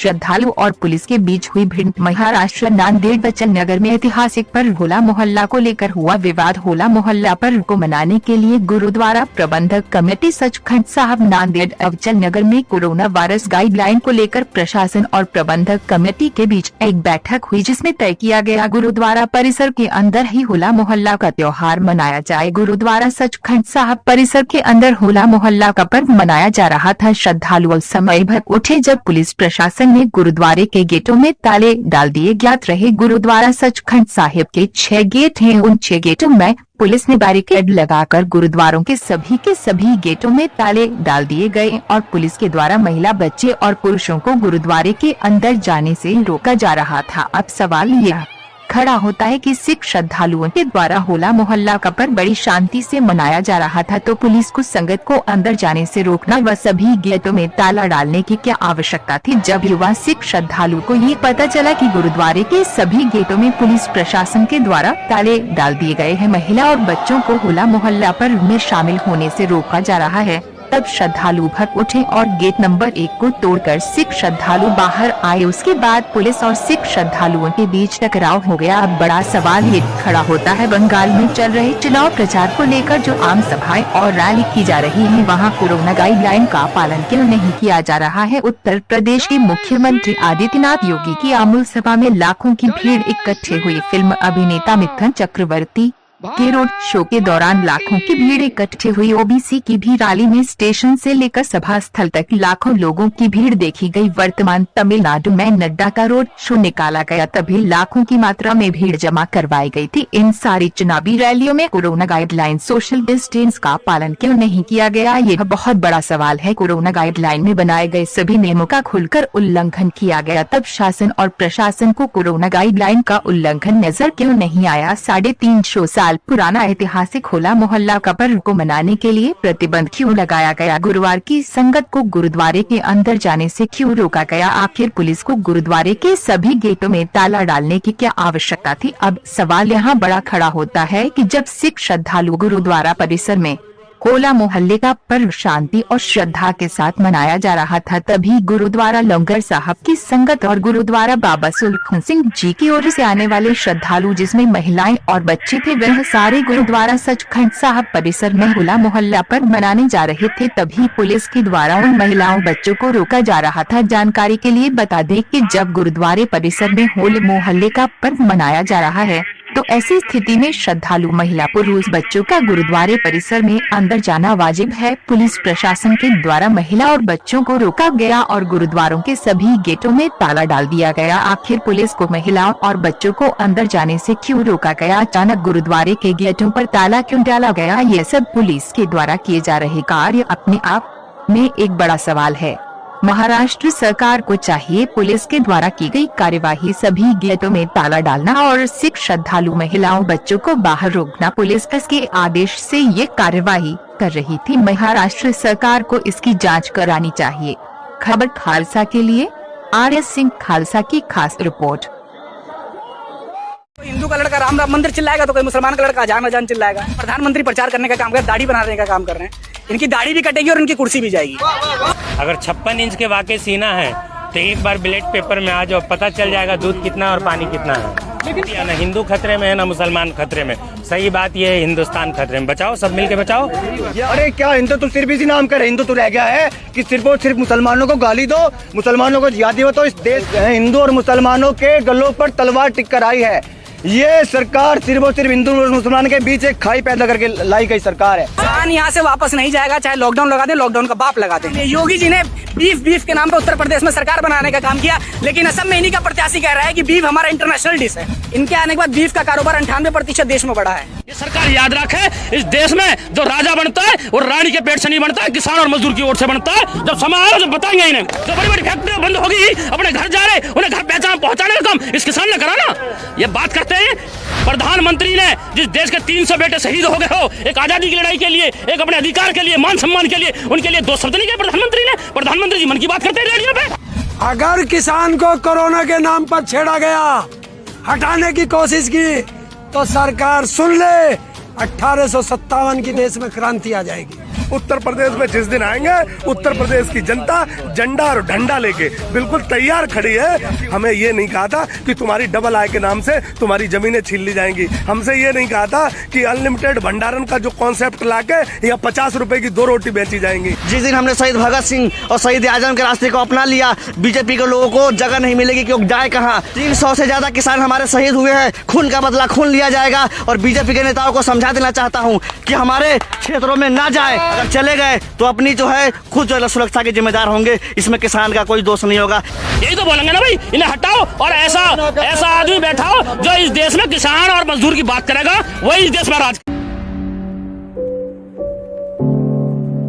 श्रद्धालु और पुलिस के बीच हुई भिड़ंत। महाराष्ट्र नांदेड़ अचल नगर में ऐतिहासिक पर्व होला मोहल्ला को लेकर हुआ विवाद। होला मोहल्ला पर्व को मनाने के लिए गुरुद्वारा प्रबंधक कमेटी सचखंड साहिब नांदेड़ अचल नगर में कोरोना वायरस गाइडलाइन को लेकर प्रशासन और प्रबंधक कमेटी के बीच एक बैठक हुई, जिसमें तय किया गया गुरुद्वारा परिसर के अंदर ही होला मोहल्ला का त्योहार मनाया जाए। गुरुद्वारा सचखंड साहिब परिसर के अंदर होला मोहल्ला का पर्व मनाया जा रहा था। श्रद्धालु समय भर उठे जब पुलिस प्रशासन ने गुरुद्वारे के गेटों में ताले डाल दिए। ज्ञात रहे गुरुद्वारा सचखंड साहिब के 6 गेट हैं। उन 6 गेटों में पुलिस ने बैरिकेड लगाकर गुरुद्वारों के सभी गेटों में ताले डाल दिए गए और पुलिस के द्वारा महिला, बच्चे और पुरुषों को गुरुद्वारे के अंदर जाने से रोका जा रहा था। अब सवाल यह खड़ा होता है कि सिख श्रद्धालुओं के द्वारा होला मोहल्ला का पर्व बड़ी शांति से मनाया जा रहा था, तो पुलिस को संगत को अंदर जाने से रोकना व सभी गेटों में ताला डालने की क्या आवश्यकता थी। जब युवा सिख श्रद्धालु को ये पता चला कि गुरुद्वारे के सभी गेटों में पुलिस प्रशासन के द्वारा ताले डाल दिए गए हैं, महिला और बच्चों को होला मोहल्ला पर्व में शामिल होने से रोका जा रहा है, तब श्रद्धालु भग उठे और गेट नंबर 1 को तोड़कर सिख श्रद्धालु बाहर आए। उसके बाद पुलिस और सिख श्रद्धालुओं के बीच टकराव हो गया। अब बड़ा सवाल ये खड़ा होता है, बंगाल में चल रहे चुनाव प्रचार को लेकर जो आम सभाएं और रैली की जा रही है, वहां कोरोना गाइडलाइन का पालन क्यों नहीं किया जा रहा है। उत्तर प्रदेश के मुख्यमंत्री आदित्यनाथ योगी की आमूल सभा में लाखों की भीड़ इकट्ठे हुई। फिल्म अभिनेता मिथुन चक्रवर्ती के रोड शो के दौरान लाखों की भीड़ इकट्ठे हुई। ओबीसी की भी रैली में स्टेशन से लेकर सभा स्थल तक लाखों लोगों की भीड़ देखी गई। वर्तमान तमिलनाडु में नड्डा का रोड शो निकाला गया, तभी लाखों की मात्रा में भीड़ जमा करवाई गई थी। इन सारी चुनावी रैलियों में कोरोना गाइडलाइन, सोशल डिस्टेंस का पालन क्यों नहीं किया गया, यह बहुत बड़ा सवाल है। कोरोना गाइडलाइन में बनाए गए सभी नियमों का खुलकर उल्लंघन किया गया, तब शासन और प्रशासन को कोरोना गाइडलाइन का उल्लंघन नजर क्यों नहीं आया। 350 साल पुराना ऐतिहासिक होला मोहल्ला का पर्व को मनाने के लिए प्रतिबंध क्यों लगाया गया। गुरुवार की संगत को गुरुद्वारे के अंदर जाने से क्यों रोका गया। आखिर पुलिस को गुरुद्वारे के सभी गेटों में ताला डालने की क्या आवश्यकता थी। अब सवाल यहाँ बड़ा खड़ा होता है कि जब सिख श्रद्धालु गुरुद्वारा परिसर में होला मोहल्ले का पर्व शांति और श्रद्धा के साथ मनाया जा रहा था, तभी गुरुद्वारा लंगर साहब की संगत और गुरुद्वारा बाबा सुलखन सिंह जी की ओर से आने वाले श्रद्धालु, जिसमें महिलाएं और बच्चे थे, वह सारे गुरुद्वारा सचखंड साहब परिसर में होला मोहल्ला पर्व मनाने जा रहे थे। तभी पुलिस के द्वारा उन महिलाओं, बच्चों को रोका जा रहा था। जानकारी के लिए बता दें कि जब गुरुद्वारे परिसर में होला मोहल्ले का पर्व मनाया जा रहा है, तो ऐसी स्थिति में श्रद्धालु महिला, पुरुष, बच्चों का गुरुद्वारे परिसर में अंदर जाना वाजिब है। पुलिस प्रशासन के द्वारा महिला और बच्चों को रोका गया और गुरुद्वारों के सभी गेटों में ताला डाल दिया गया। आखिर पुलिस को महिलाओं और बच्चों को अंदर जाने से क्यों रोका गया। अचानक गुरुद्वारे के गेटों पर ताला क्यों डाला गया। ये सब पुलिस के द्वारा किए जा रहे कार्य अपने आप में एक बड़ा सवाल है। महाराष्ट्र सरकार को चाहिए पुलिस के द्वारा की गई कार्यवाही, सभी गेटों में ताला डालना और सिख श्रद्धालु महिलाओं, बच्चों को बाहर रोकना। पुलिस के आदेश से ये कार्यवाही कर रही थी। महाराष्ट्र सरकार को इसकी जांच करानी चाहिए। खबर खालसा के लिए आर.एस. सिंह, खालसा की खास रिपोर्ट। हिंदू का लड़का राम राम मंदिर चिल्लाएगा तो कोई मुसलमान का लड़का अजान अजान चिल्लाएगा। प्रधानमंत्री प्रचार करने का काम कर, दाढ़ी बनाने का काम कर रहे हैं। इनकी दाढ़ी भी कटेगी और इनकी कुर्सी भी जाएगी। अगर 56 इंच के वाकई सीना है तो एक बार ब्लड पेपर में आ जाओ, पता चल जाएगा दूध कितना और पानी कितना है। ना हिंदू खतरे में है ना मुसलमान खतरे में। सही बात ये है, हिंदुस्तान खतरे में। बचाओ, सब मिलके बचाओ। अरे क्या हिंदू तो सिर्फ इसी नाम का हिंदू तो रह गया है कि सिर्फ और सिर्फ मुसलमानों को गाली दो, मुसलमानों को जिहादी हो। तो इस देश हिंदू और मुसलमानों के गलों पर तलवार टिक कर आई है। ये सरकार सिर्फ और सिर्फ हिंदू और मुसलमान के बीच एक खाई पैदा करके लाई गई सरकार है। किसान यहाँ से वापस नहीं जाएगा, चाहे लॉकडाउन लगा दे, लॉकडाउन का बाप लगा दे। योगी जी ने बीफ के नाम पे उत्तर प्रदेश में सरकार बनाने का काम किया, लेकिन असम में इन्हीं का प्रत्याशी कह रहा है कि बीफ हमारा इंटरनेशनल डिश है। इनके आने के बाद बीफ का कारोबार 98% देश में बढ़ा है। ये सरकार याद रखे, इस देश में जो राजा बनता है वो रानी के पेट से नहीं बनता है, किसान और मजदूर की ओर से बनता है। जब समय आएगा जब बताएंगे इन्हें। जो बड़ी बड़ी फैक्ट्रियां बंद होगी, अपने घर जा रहे उन्हें घर पहचान पहुंचाने का काम इस किसान ने करा ना। ये बात करते हैं प्रधानमंत्री ने, जिस देश के 300 बेटे शहीद हो गए हो एक आजादी की लड़ाई के लिए, एक अपने अधिकार के लिए, मान सम्मान के लिए, उनके लिए 2 शब्द नहीं कहे प्रधानमंत्री ने। प्रधानमंत्री जी मन की बात करते हैं रेडियो पे। अगर किसान को कोरोना के नाम पर छेड़ा गया, हटाने की कोशिश की, तो सरकार सुन ले, 1857 की देश में क्रांति आ जाएगी। उत्तर प्रदेश में जिस दिन आएंगे उत्तर प्रदेश की जनता झंडा और डंडा लेके बिल्कुल तैयार खड़ी है। हमें ये नहीं कहा था कि तुम्हारी डबल आय के नाम से तुम्हारी जमीनें छीन ली जाएंगी। हमसे ये नहीं कहा था कि अनलिमिटेड भंडारण का जो कॉन्सेप्ट लाके या 50 रुपए की 2 रोटी बेची जाएंगी। जिस दिन हमने शहीद भगत सिंह और शहीद आजम के रास्ते को अपना लिया, बीजेपी के लोगों को जगह नहीं मिलेगी क्योंकि जाए कहाँ। 300 से ज्यादा किसान हमारे शहीद हुए हैं, खून का बदला खून लिया जाएगा। और बीजेपी के नेताओं को समझा देना चाहता हूँ कि हमारे क्षेत्रों में ना जाए, अगर चले गए तो अपनी जो है खुद जो है सुरक्षा के जिम्मेदार होंगे, इसमें किसान का कोई दोष नहीं होगा। यही तो बोलेंगे ना भाई, इन्हें हटाओ और ऐसा आदमी बैठाओ जो इस देश में किसान और मजदूर की बात करेगा, वही इस देश में राज।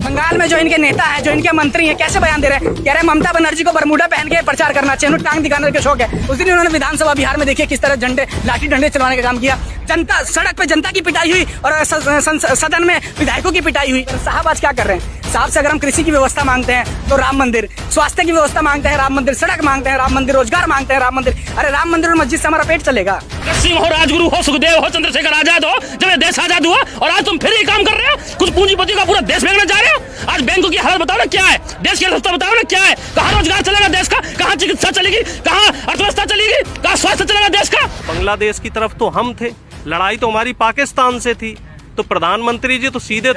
बंगाल में जो इनके नेता हैं, जो इनके मंत्री हैं, कैसे बयान दे रहे हैं, कह रहे हैं ममता बनर्जी को बरमूडा पहन के प्रचार करना चाहिए, उन्हें टांग दिखाने का शौक है। उस दिन उन्होंने विधानसभा बिहार में देखिए किस तरह झंडे लाठी डंडे चलवाने का काम किया। जनता सड़क पे जनता की पिटाई हुई और सदन में विधायकों की पिटाई हुई। साहब आज क्या कर रहे हैं? साहब से अगर हम कृषि की व्यवस्था मांगते हैं तो राम मंदिर, स्वास्थ्य की व्यवस्था मांगते हैं राम मंदिर, सड़क मांगते हैं राम मंदिर, रोजगार मांगते हैं राम मंदिर। अरे राम मंदिर और मस्जिद से हमारा पेट चलेगा? सिंह हो, राजगुरु हो, सुखदेव हो, चंद्रशेखर आजाद हो, जब ये देश आजाद हुआ और आज तुम फिर ये काम कर रहे हो। कुछ पूंजीपति का पूरा देश बेचने जा रहे हो। आज बैंकों की हालत बताओ ना क्या है, देश की अर्थव्यवस्था बताओ ना क्या है, कहाँ रोजगार चलेगा देश का, कहाँ चिकित्सा चलेगी, कहाँ अर्थव्यवस्था चलेगी, कहाँ स्वास्थ्य चलेगा देश का। बांग्लादेश की तरफ तो हम थे, लड़ाई तो हमारी पाकिस्तान से थी, तो प्रधानमंत्री जी तो सीधे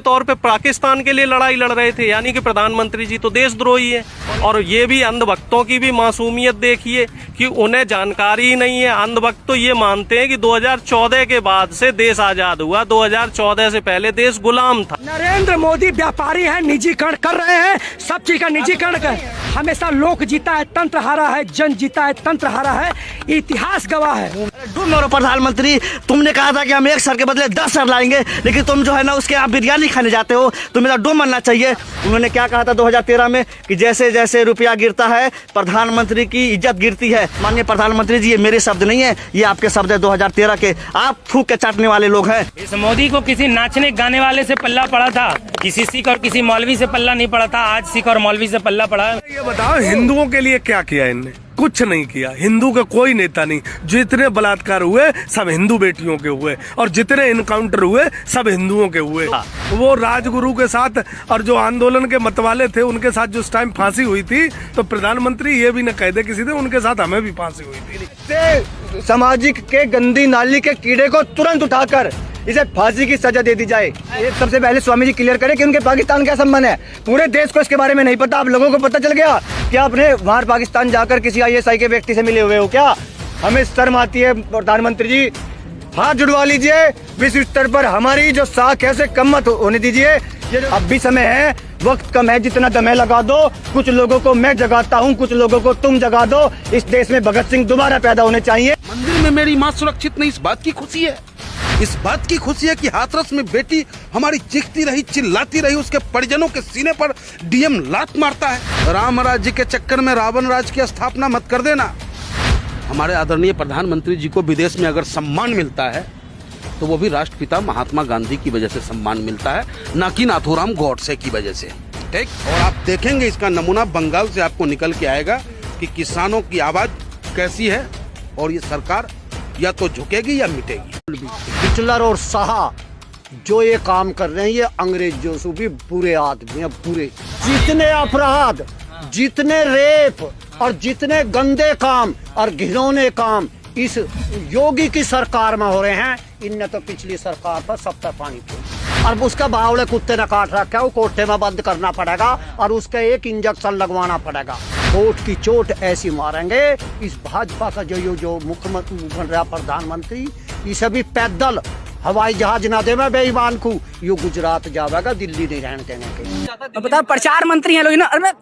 तौर पे पाकिस्तान के लिए लड़ाई लड़ रहे थे, यानी कि प्रधानमंत्री जी तो देशद्रोही है। और ये भी अंधभक्तों की भी मासूमियत देखिए कि उन्हें जानकारी ही नहीं है। अंधभक्त तो ये मानते हैं कि 2014 के बाद से देश आजाद हुआ, 2014 से पहले देश गुलाम था। नरेंद्र मोदी व्यापारी है, निजीकरण कर रहे हैं, सब चीज का निजीकरण कर। हमेशा लोक जीता है, तंत्र हारा है, जन जीता है, तंत्र हारा है, इतिहास गवाह है। प्रधानमंत्री, तुमने कहा था कि हम 1 सर के बदले 10 सर लाएंगे, लेकिन तुम जो है ना उसके आप बिरयानी खाने जाते हो, तो मेरा डो मनना चाहिए। उन्होंने क्या कहा था 2013 में कि जैसे जैसे रुपया गिरता है प्रधानमंत्री की इज्जत गिरती है। माननीय प्रधानमंत्री जी, ये मेरे शब्द नहीं है, ये आपके शब्द है 2013 के। आप थूक के चाटने वाले लोग हैं। इस मोदी को किसी नाचने गाने वाले से पल्ला पड़ा था, किसी सिख और किसी मौलवी से पल्ला नहीं पड़ा था। आज सिख और मौलवी से पल्ला पड़ा है। ये बताओ हिंदुओं के लिए क्या किया इनने? कुछ नहीं किया। हिंदू का कोई नेता नहीं। जितने बलात्कार हुए सब हिंदू बेटियों के हुए और जितने इनकाउंटर हुए सब हिंदुओं के हुए। वो राजगुरु के साथ और जो आंदोलन के मतवाले थे उनके साथ जो टाइम फांसी हुई थी, तो प्रधानमंत्री ये भी न कह दे किसी ने, उनके साथ हमें भी फांसी हुई थी। सामाजिक के गंदी नाली के कीड़े को तुरंत उठाकर इसे फांसी की सजा दे दी जाए। ये सबसे पहले स्वामी जी क्लियर करें कि उनके पाकिस्तान क्या संबंध है। पूरे देश को इसके बारे में नहीं पता। आप लोगों को पता चल गया कि आपने वहां पाकिस्तान जाकर किसी ISI के व्यक्ति से मिले हुए हो क्या? हमें शर्म आती है। प्रधानमंत्री जी, हाथ जुड़वा लीजिए। विश्व स्तर पर हमारी जो साख है उसे कम मत होने दीजिए। ये अब भी समय है, वक्त कम है, जितना दम है लगा दो। कुछ लोगों को मैं जगाता हूँ, कुछ लोगों को तुम जगा दो। इस देश में भगत सिंह दोबारा पैदा होने चाहिए। मंदिर में मेरी माँ सुरक्षित नहीं, इस बात की खुशी है। इस बात की खुशी है कि हाथरस में बेटी हमारी चीखती रही, चिल्लाती रही, उसके परिजनों के सीने पर DM लात मारता है। राम राज्य के चक्कर में रावण राज की स्थापना मत कर देना। हमारे आदरणीय प्रधानमंत्री जी को विदेश में अगर सम्मान मिलता है तो वो भी राष्ट्रपिता महात्मा गांधी की वजह से सम्मान मिलता है, ना कि नाथूराम गॉडसे की वजह से। ठीक, और आप देखेंगे इसका नमूना बंगाल से आपको निकल के आएगा कि किसानों की आवाज कैसी है और ये सरकार या तो झुकेगी या मिटेगी। हिटलर और शाह जो ये काम कर रहे हैं, ये अंग्रेजों से भी बुरे आदमी हैं, बुरे। जितने अपराध, जितने रेप और जितने गंदे काम और घिनौने काम इस योगी की सरकार में हो रहे हैं, इनने तो पिछली सरकार पर सब पे पानी फेंका। और उसका बावड़े कुत्ते ने काट रखा है, वो कोठे में बंद करना पड़ेगा और उसका एक इंजेक्शन लगवाना पड़ेगा। कोर्ट की चोट ऐसी मारेंगे इस भाजपा का जो मुख्यमंत्री बन रहा प्रधानमंत्री, इसे भी पैदल हवाई जहाज ना दे मैं बेईमान को, यो गुजरात जावेगा, दिल्ली नहीं रहने देने के। बताओ, प्रचार मंत्री हैं लोग ना। अरे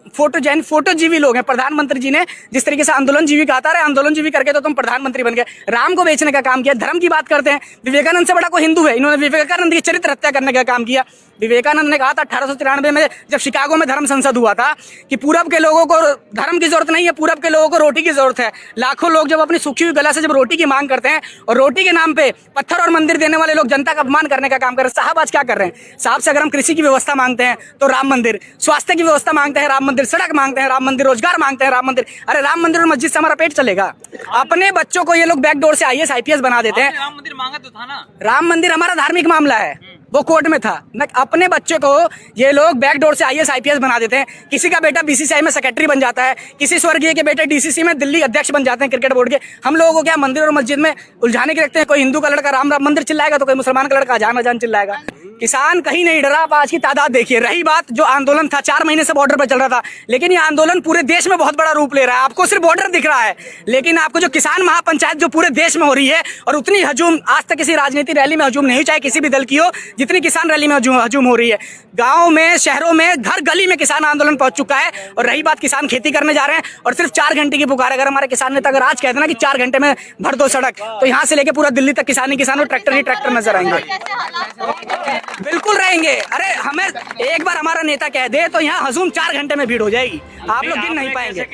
फोटो जीवी लोग हैं। प्रधानमंत्री जी ने जिस तरीके से आंदोलन जीवी कहा था, आंदोलन जीवी करके तो तुम प्रधानमंत्री बन गए। राम को बेचने का काम किया, धर्म की बात करते हैं। विवेकानंद से बड़ा कोई हिंदू है? इन्होंने विवेकानंद की चरित्र हत्या करने का काम किया। विवेकानंद ने कहा था 1893 में जब शिकागो में धर्म संसद हुआ था कि पूरब के लोगों को धर्म की जरूरत नहीं है, पूरब के लोगों को रोटी की जरूरत है। लाखों लोग जब अपनी सूखी हुई गला से जब रोटी की मांग करते हैं और रोटी के नाम पे पत्थर और मंदिर देने वाले लोग जनता का अपमान करने का काम कर रहे हैं। साहब आज क्या कर रहे हैं? साहब से अगर हम कृषि की व्यवस्था मांगते हैं तो राम मंदिर, स्वास्थ्य की व्यवस्था मांगते हैं राम मंदिर, सड़क मांगते हैं राम मंदिर, रोजगार मांगते हैं राम मंदिर। अरे राम मंदिर और मस्जिद से हमारा पेट चलेगा? अपने बच्चों को ये लोग बैकडोर से IAS IPS बना देते हैं। राम मंदिर मांगा तो था ना। राम मंदिर हमारा धार्मिक मामला है। वो कोर्ट में था। न अपने बच्चे को ये लोग बैकडोर से IAS IPS बना देते हैं। किसी का बेटा BCCI में सेक्रेटरी बन जाता है, किसी स्वर्गीय के बेटे DCC में दिल्ली अध्यक्ष बन जाते हैं क्रिकेट बोर्ड के। हम लोगों को क्या मंदिर और मस्जिद में उलझाने के रखते हैं। कोई हिंदू का लड़का राम राम मंदिर चिल्लाएगा तो कोई मुसलमान का लड़का अजान अजान चिल्लाएगा। किसान कहीं नहीं डरा। आप आज की तादाद देखिए। रही बात जो आंदोलन था 4 महीने से बॉर्डर पर चल रहा था, लेकिन ये आंदोलन पूरे देश में बहुत बड़ा रूप ले रहा है। आपको सिर्फ बॉर्डर दिख रहा है, लेकिन आपको जो किसान महापंचायत जो पूरे देश में हो रही है, और उतनी हजूम आज तक किसी राजनीतिक रैली में हजूम नहीं हुई, चाहे किसी भी दल की हो, जितनी किसान रैली में हजूम हो रही है। गाँव में, शहरों में, घर गली में किसान आंदोलन पहुंच चुका है। और रही बात किसान खेती करने जा रहे हैं और सिर्फ 4 घंटे की पुकार। अगर हमारे किसान नेता अगर आज कहते ना कि 4 घंटे में भर दो सड़क, तो यहाँ से लेके पूरा दिल्ली तक किसान ही किसान और ट्रैक्टर ही ट्रैक्टर नजर आएंगे। बिल्कुल रहेंगे। अरे हमें एक बार हमारा नेता कह दे तो यहाँ हजूम 4 घंटे में भीड़ हो जाएगी। आप लोग गिन नहीं पाएंगे।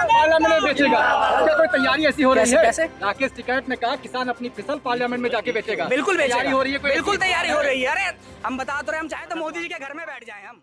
पार्लियामेंट में बेचेगा, कोई तैयारी ऐसी हो रही है? कैसे? राकेश टिकैत ने कहा किसान अपनी फसल पार्लियामेंट में जाके बेचेगा। बिल्कुल तैयारी हो रही है, बिल्कुल तैयारी हो रही है। अरे हम बता तो रहे, हम चाहे तो मोदी जी के घर में बैठ जाएं हम।